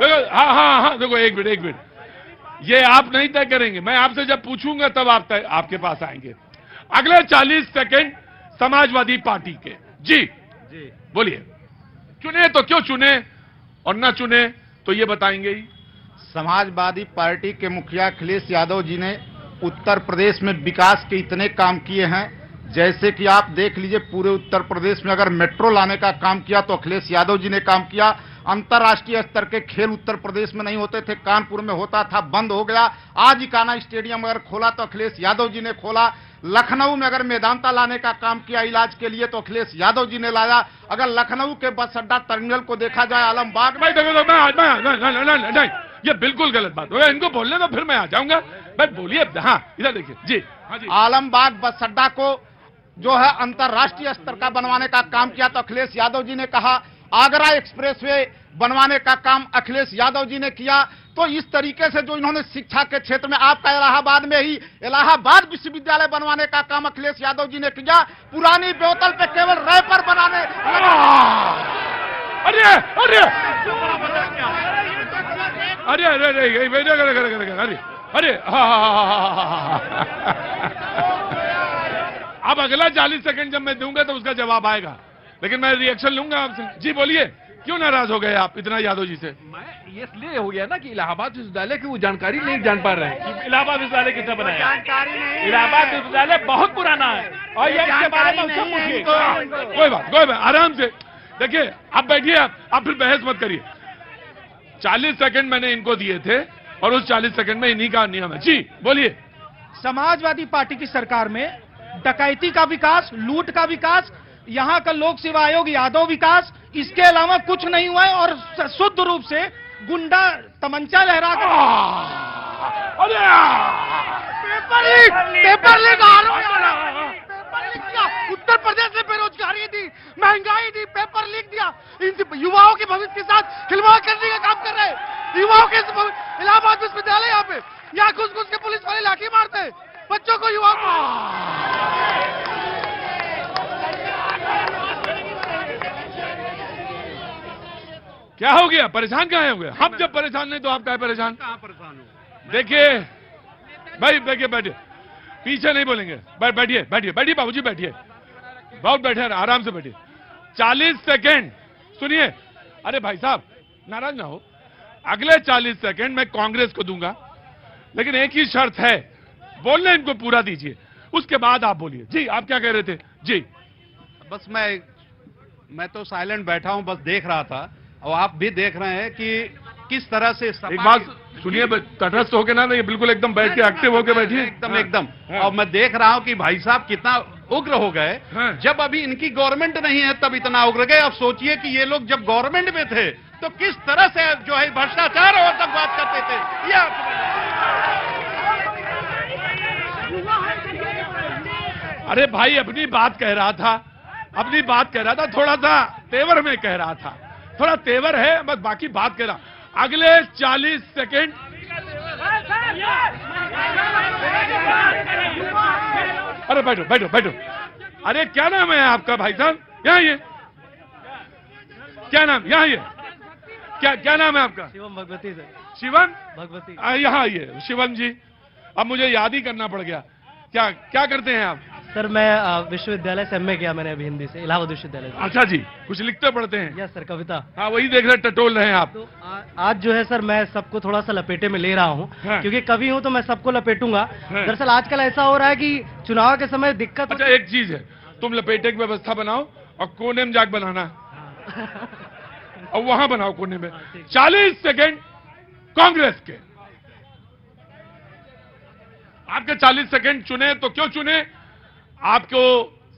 देखो हाँ हाँ हाँ देखो एक मिनट ये आप नहीं तय करेंगे, मैं आपसे जब पूछूंगा तब आप आपके पास आएंगे। अगले 40 सेकंड समाजवादी पार्टी के। जी बोलिए, चुने तो क्यों चुने और ना चुने तो ये बताएंगे ही। समाजवादी पार्टी के मुखिया अखिलेश यादव जी ने उत्तर प्रदेश में विकास के इतने काम किए हैं, जैसे कि आप देख लीजिए पूरे उत्तर प्रदेश में अगर मेट्रो लाने का काम किया तो अखिलेश यादव जी ने काम किया। अंतर्राष्ट्रीय स्तर के खेल उत्तर प्रदेश में नहीं होते थे, कानपुर में होता था, बंद हो गया। आज इकाना स्टेडियम अगर खोला तो अखिलेश यादव जी ने खोला। लखनऊ में अगर मेदांता लाने का काम किया इलाज के लिए तो अखिलेश यादव जी ने लाया। अगर लखनऊ के बस अड्डा टर्मिनल को देखा जाए आलमबाग में, नहीं ये बिल्कुल गलत बात होगा, इनको बोलने तो फिर मैं आ जाऊंगा। भाई बोलिए, हाँ इधर देखिए जी। आलमबाग बस अड्डा को जो है अंतर्राष्ट्रीय स्तर का बनवाने का काम किया तो अखिलेश यादव जी ने कहा। आगरा एक्सप्रेसवे बनवाने का काम अखिलेश यादव जी ने किया। तो इस तरीके से जो इन्होंने शिक्षा के क्षेत्र में, आपका इलाहाबाद में ही इलाहाबाद विश्वविद्यालय बनवाने का काम अखिलेश यादव जी ने किया। पुरानी बोतल पे केवल रैपर बनाने, अरे अरे अरे अरे अरे अरे अरे अब अगला 40 सेकंड जब मैं दूंगा तो उसका जवाब आएगा, लेकिन मैं रिएक्शन लूंगा आपसे। जी बोलिए, क्यों नाराज हो गए आप इतना यादव जी से? मैं ये इसलिए हो गया ना कि इलाहाबाद विश्वविद्यालय की वो जानकारी नहीं जान पा रहे हैं कि इलाहाबाद विश्वविद्यालय कितना बनाया। जानकारी नहीं, इलाहाबाद विश्वविद्यालय बहुत पुराना है और ये इसके बारे में उससे पूछिए। कोई बात आराम से देखिए। आप बैठिए, आप फिर बहस मत करिए। 40 सेकंड मैंने इनको दिए थे और उस 40 सेकंड में इन्हीं का नियम है। जी बोलिए। समाजवादी पार्टी की सरकार में डकैती का विकास, लूट का विकास, यहाँ का लोक सेवा आयोग यादव विकास, इसके अलावा कुछ नहीं हुआ है। और शुद्ध रूप से गुंडा तमंचा लहरा कर पेपर लीक उत्तर प्रदेश में बेरोजगारी दी, महंगाई दी, पेपर लीक दिया। इन युवाओं के भविष्य के साथ खिलवाड़ करने का काम कर रहे हैं। युवाओं के इलाहाबाद विश्वविद्यालय यहाँ घुस के पुलिस वाले लाठी मारते हैं बच्चों को, युवाओं को। क्या हो गया? परेशान कहाँ हो गया? हम जब परेशान नहीं तो आप क्या परेशान? कहाँ परेशान हो? देखिए भाई, देखिए बैठिए, पीछे नहीं बोलेंगे। बैठिए बैठिए बैठिए बाबूजी, बैठिए, बहुत बैठे, आराम से बैठिए। 40 सेकंड सुनिए। अरे भाई साहब नाराज ना हो, अगले 40 सेकंड मैं कांग्रेस को दूंगा, लेकिन एक ही शर्त है, बोलने इनको पूरा दीजिए, उसके बाद आप बोलिए। जी आप क्या कह रहे थे? जी बस मैं तो साइलेंट बैठा हूं, बस देख रहा था और आप भी देख रहे हैं कि किस तरह से एक बात सुनिए, तटस्थ होके ना, ये बिल्कुल एकदम बैठ के एक्टिव होके बैठिए एकदम। और मैं देख रहा हूं कि भाई साहब कितना उग्र हो गए। जब अभी इनकी गवर्नमेंट नहीं है तब इतना उग्र गए। अब सोचिए कि ये लोग जब गवर्नमेंट में थे तो किस तरह से जो है भ्रष्टाचार और तक बात करते थे। अरे भाई अपनी बात कह रहा था, थोड़ा सा तेवर में कह रहा था, थोड़ा तेवर है बस, बाकी बात कह रहा। अगले 40 सेकंड अरे बैठो। अरे क्या नाम है आपका भाई साहब? यहाँ ये क्या नाम? यहाँ ये क्या नाम है आपका? शिवम भगवती सर। शिवम भगवती। यहाँ ये शिवम जी, अब मुझे याद ही करना पड़ गया। क्या करते हैं आप? सर मैं विश्वविद्यालय से एमए किया मैंने अभी हिंदी से, इलाहाबाद विश्वविद्यालय से। अच्छा जी, कुछ लिखते पढ़ते हैं? यस सर, कविता। हाँ वही देख रहे, टटोल रहे हैं आप। तो आज जो है सर मैं सबको थोड़ा सा लपेटे में ले रहा हूँ। हाँ। क्योंकि कवि हूँ तो मैं सबको लपेटूंगा। हाँ। दरअसल आजकल ऐसा हो रहा है कि चुनाव के समय दिक्कत। अच्छा एक चीज है, तुम लपेटे की व्यवस्था बनाओ और कोने में जाके बनाना और वहां बनाओ कोने में। 40 सेकंड कांग्रेस के। आपके 40 सेकंड चुने तो क्यों चुने? आपको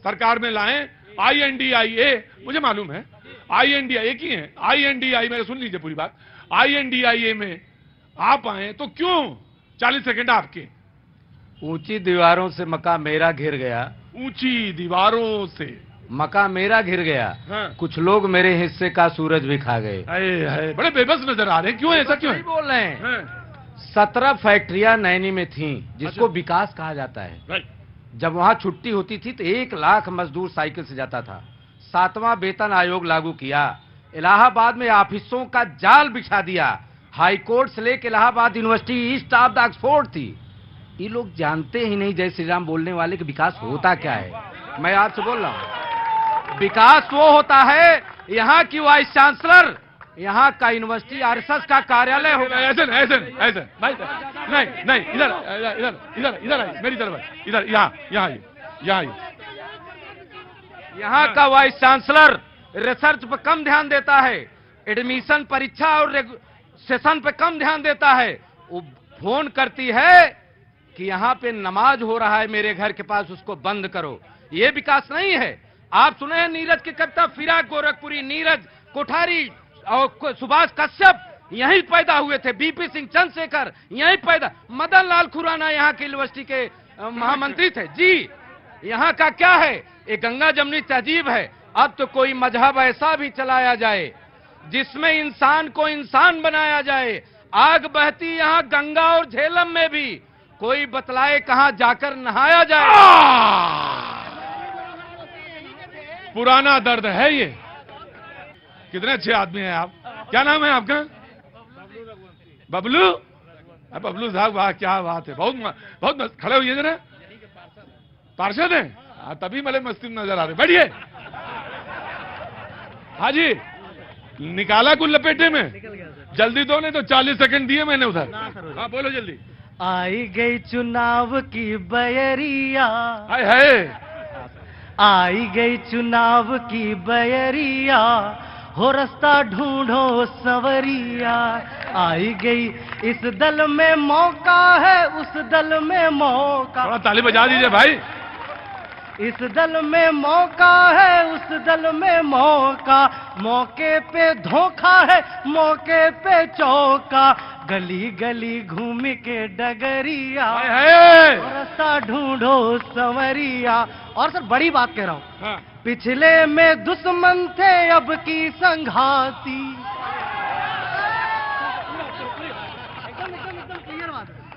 सरकार में लाएं। INDIA मुझे मालूम है, INDIA एक ही है। INDIA मेरे सुन लीजिए पूरी बात। INDIA में आप आए तो क्यों? 40 सेकंड आपके। ऊंची दीवारों से मका मेरा घिर गया। ऊंची दीवारों से मका मेरा घिर गया। हाँ। कुछ लोग मेरे हिस्से का सूरज भी खा गए। बड़े बेबस नजर आ रहे हैं, क्यों ऐसा क्यों है? बोल रहे हैं। हाँ। 17 फैक्ट्रियां नैनी में थीं, जिसको विकास कहा जाता है। जब वहां छुट्टी होती थी तो 1 लाख मजदूर साइकिल से जाता था। 7वां वेतन आयोग लागू किया। इलाहाबाद में ऑफिसों का जाल बिछा दिया। हाई कोर्ट से लेके Allahabad university east of the Oxford थी। ये लोग जानते ही नहीं जय श्री राम बोलने वाले कि विकास होता क्या है। मैं आपसे बोल रहा हूं, विकास वो होता है यहाँ की वाइस चांसलर, यहाँ का यूनिवर्सिटी आरएसएस का कार्यालय होगा। ऐसे भाई नहीं इधर इधर इधर इधर आइए मेरी तरफ, इधर यहाँ यहाँ का वाइस चांसलर रिसर्च पर कम ध्यान देता है, एडमिशन परीक्षा और सेशन पे कम ध्यान देता है। वो फोन करती है कि यहाँ पे नमाज हो रहा है मेरे घर के पास, उसको बंद करो। ये विकास नहीं है। आप सुने हैं नीरज के कविता, फिराक गोरखपुरी, नीरज कोठारी और सुभाष कश्यप यहीं पैदा हुए थे, बीपी सिंह चंद्रशेखर यहीं पैदा, मदन लाल खुराना यहाँ के यूनिवर्सिटी के महामंत्री थे। जी यहाँ का क्या है, ये गंगा जमुनी तहजीब है। अब तो कोई मजहब ऐसा भी चलाया जाए जिसमें इंसान को इंसान बनाया जाए। आग बहती यहाँ गंगा और झेलम में भी, कोई बतलाए कहां जाकर नहाया जाए। पुराना दर्द है ये। कितने अच्छे आदमी हैं आप, क्या नाम है आपका? बबलू। बबलू साहब, वाह क्या बात है, बहुत खड़े हुए जरा, पार्षद हैं तभी मले मस्ती में नजर आ रहे। बैठिए। हाँ जी, निकाला कुल लपेटे में, जल्दी दो नहीं तो 40 सेकंड दिए मैंने उधर। हाँ बोलो जल्दी। आई गई चुनाव की बयरिया, आई गई चुनाव की बयरिया, हो रास्ता ढूंढो सवरिया। आई गई इस दल में मौका है, उस दल में मौका। थोड़ा ताली बजा दीजिए भाई। इस दल में मौका है, उस दल में मौका, मौके पे धोखा है, मौके पे चौका। गली गली घूम के डगरिया, रास्ता ढूंढो संवरिया। और सर बड़ी बात कह रहा हूं, हाँ। पिछले में दुश्मन थे, अब की संघाती।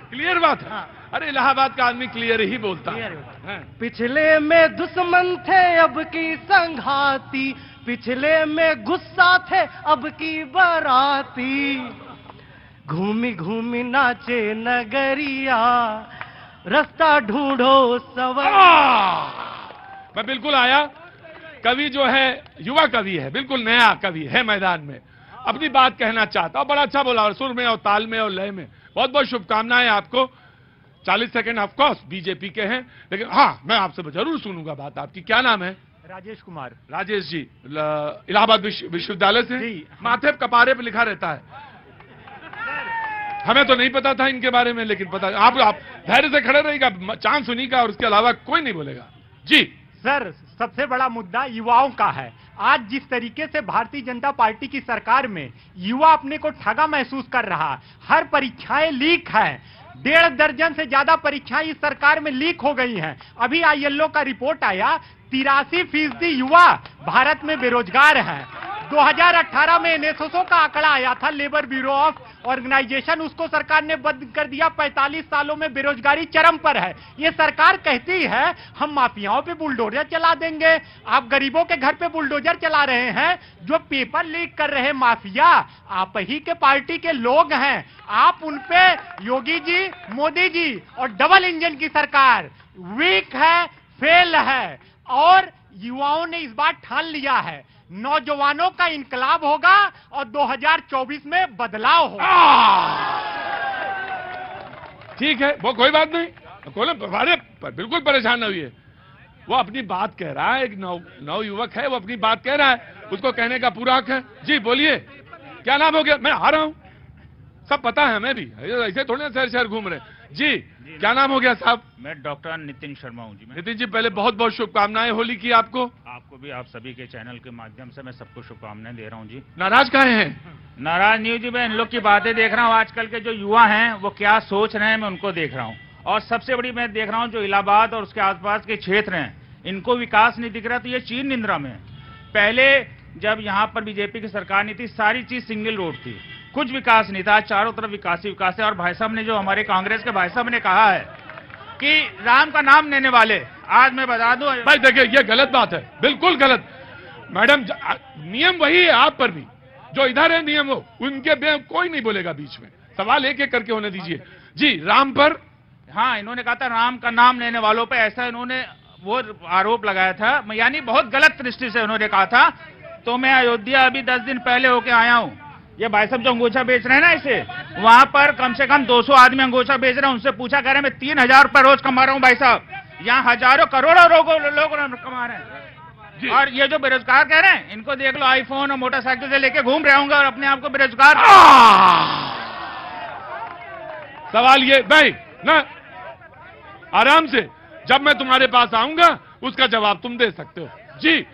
क्लियर बात है। हाँ। अरे इलाहाबाद का आदमी क्लियर ही बोलता है। हाँ। पिछले में दुश्मन थे, अब की संघाती। पिछले में गुस्सा थे, अब की बराती। घूमी घूमी नाचे नगरिया, रास्ता ढूंढो सवरिया। मैं बिल्कुल आया। कवि जो है युवा कवि है, बिल्कुल नया कवि है, मैदान में अपनी बात कहना चाहता और बड़ा अच्छा बोला, और सुर में और ताल में और लय में। बहुत बहुत शुभकामनाएं आपको। 40 सेकंड ऑफ कोर्स बीजेपी के हैं, लेकिन हाँ मैं आपसे जरूर सुनूंगा बात आपकी। क्या नाम है? राजेश कुमार। राजेश जी, इलाहाबाद विश्वविद्यालय से। माथे कपारे पे लिखा रहता है, हमें तो नहीं पता था इनके बारे में, लेकिन पता। आप धैर्य से खड़े रहिएगा, चांद सुनिएगा और उसके अलावा कोई नहीं बोलेगा। जी सर, सबसे बड़ा मुद्दा युवाओं का है। आज जिस तरीके से भारतीय जनता पार्टी की सरकार में युवा अपने को ठगा महसूस कर रहा, हर परीक्षाएं लीक है। 1.5 दर्जन से ज्यादा परीक्षाएं इस सरकार में लीक हो गई हैं। अभी आईएलओ का रिपोर्ट आया, 83% युवा भारत में बेरोजगार हैं। 2018 में एनएसओ का आंकड़ा आया था, लेबर ब्यूरो ऑफ ऑर्गेनाइजेशन, उसको सरकार ने बंद कर दिया। 45 सालों में बेरोजगारी चरम पर है। ये सरकार कहती है हम माफियाओं पे बुलडोजर चला देंगे। आप गरीबों के घर पे बुलडोजर चला रहे हैं। जो पेपर लीक कर रहे माफिया आप ही के पार्टी के लोग हैं। आप उन पे योगी जी, मोदी जी और डबल इंजन की सरकार वीक है, फेल है। और युवाओं ने इस बार ठान लिया है, नौजवानों का इनकलाब होगा और 2024 में बदलाव होगा। ठीक है, वो कोई बात नहीं, बिल्कुल परेशान न हुई। वो अपनी बात कह रहा है, एक नव युवक है, वो अपनी बात कह रहा है, उसको कहने का पूरा हक है। जी बोलिए, क्या नाम हो गया? मैं आ रहा हूं, सब पता है हमें भी, ऐसे थोड़े ना शहर शहर घूम रहे। जी क्या नाम हो गया साहब? मैं डॉक्टर नितिन शर्मा हूं जी। नितिन जी, पहले बहुत बहुत शुभकामनाएं होली की आपको। आपको भी, आप सभी के चैनल के माध्यम से मैं सबको शुभकामनाएं दे रहा हूं जी। नाराज काहे हैं? नाराज नहीं जी, मैं इन लोग की बातें देख रहा हूं। आजकल के जो युवा हैं वो क्या सोच रहे हैं, मैं उनको देख रहा हूं। और सबसे बड़ी मैं देख रहा हूं जो इलाहाबाद और उसके आसपास के क्षेत्र हैं, इनको विकास नहीं दिख रहा, तो ये चीर निंद्रा में। पहले जब यहाँ पर बीजेपी की सरकार नहीं थी, सारी चीज सिंगल रोड थी, कुछ विकास नहीं था, चारों तरफ विकास ही विकास है। और भाई साहब ने, जो हमारे कांग्रेस के भाई साहब ने कहा है कि राम का नाम लेने वाले, आज मैं बता दूं भाई, देखिए ये गलत बात है, बिल्कुल गलत। मैडम नियम वही है आप पर भी, जो इधर है नियम वो उनके कोई नहीं बोलेगा बीच में, सवाल एक एक करके होने दीजिए। जी राम पर, हाँ इन्होंने कहा था राम का नाम लेने वालों पे ऐसा इन्होंने वो आरोप लगाया था, यानी बहुत गलत दृष्टि से उन्होंने कहा था। तो मैं अयोध्या अभी 10 दिन पहले होके आया हूँ। ये भाई साहब जो अंगोछा बेच रहे हैं ना इसे, वहां पर कम से कम 200 आदमी अंगोछा बेच रहे हैं। उनसे पूछा कह रहे हैं मैं 3000 रुपए रोज कमा रहा हूँ भाई साहब, यहाँ हजारों करोड़ों लोग कमा रहे हैं। और ये जो बेरोजगार कह रहे हैं इनको देख लो, आईफोन और मोटरसाइकिल से लेके घूम रहे होंगे और अपने आप को बेरोजगार। सवाल ये भाई ना, आराम से, जब मैं तुम्हारे पास आऊंगा उसका जवाब तुम दे सकते हो। जी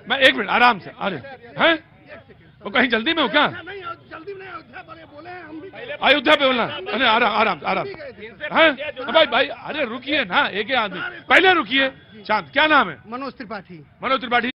मैं 1 मिनट आराम से। अरे हैं वो कहीं जल्दी में हो क्या? अयोध्या पे बोलना। अरे आराम आराम हैं भाई अरे रुकिए ना, एक आदमी पहले रुकिए। शांत, क्या नाम है? मनोज त्रिपाठी। मनोज त्रिपाठी।